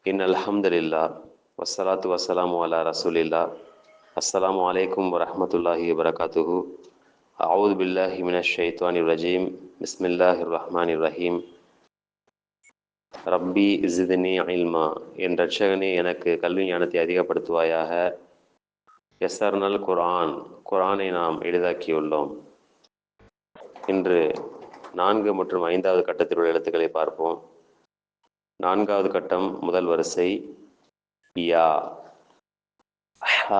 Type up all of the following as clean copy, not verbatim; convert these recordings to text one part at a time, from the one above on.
அல்ஹம்துலில்லாஹ் வஸ்ஸலாத்து வஸ்ஸலாமு அலா ரசூலில்லாஹ். அஸ்ஸலாமு அலைக்கும் வரஹ்மத்துல்லாஹி வபரகாத்துஹு. அஊது பில்லாஹி மினஷ் ஷைத்வானிர் ரஜீம். பிஸ்மில்லாஹிர் ரஹ்மானிர் ரஹீம். ரப்பி ஸித்னி இல்மா. என் ரட்சகனே, எனக்கு கல்வி ஞானத்தை அதிகப்படுத்துவாயாக. யஸ்ஸர்னல் குர்ஆன். குர்ஆனை நாம் எளிதாக்கியுள்ளோம். இன்று 4 மற்றும் 5வது கட்டத்தில் உள்ள எழுத்துக்களை பார்ப்போம். 4வது கட்டம் முதல் வரிசை யா. ஹ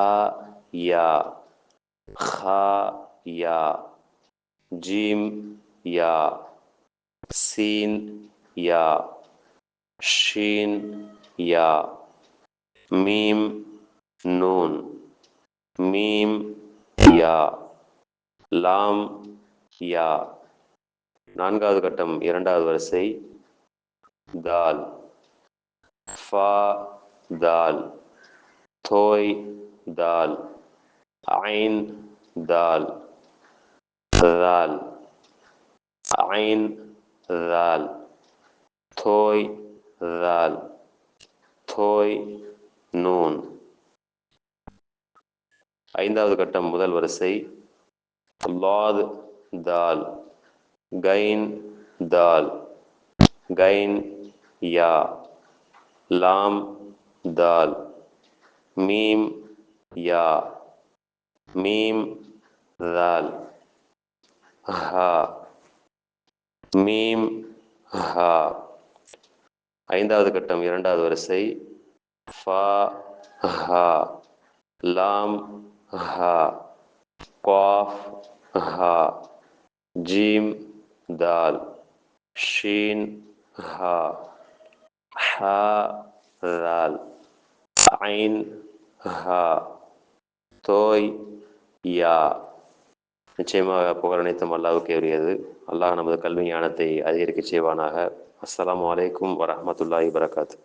யா, ஹா யா, ஜீம் யா, சீன் யா, ஷீன் யா, மீம் நூன், மீம் யா, லாம் யா. 4வது கட்டம் 2வது வரிசை தால். ஃபா தால், தோய் தால், ஐன் தால், தால், ஐன் தால், தோய் தால், தோய் நூன். 5வது கட்டம் முதல் வரிசை லாத் தால், கைன் தால், கைன் யா, லாம் தால், மீம் யா, மீம் தால், ஹா, மீம் ஹா. 5வது கட்டம் 2வது வரிசை ஃபா ஹா, லாம் ஹா, காஃப் ஹா, ஜீம் தால், ஷீன் ஹா, ஹா தால், ஐன் ஹா, தோய் யா. நிச்சயமாக புகழ் அனைத்தும் அல்லாஹ்வுக்கே உரியது. அல்லாஹ் நமது கல்வி ஞானத்தை அதிகரிக்க செய்வானாக. அஸ்ஸலாமு அலைக்கும் வரஹ்மத்துல்லாஹி வபரகாத்துஹு.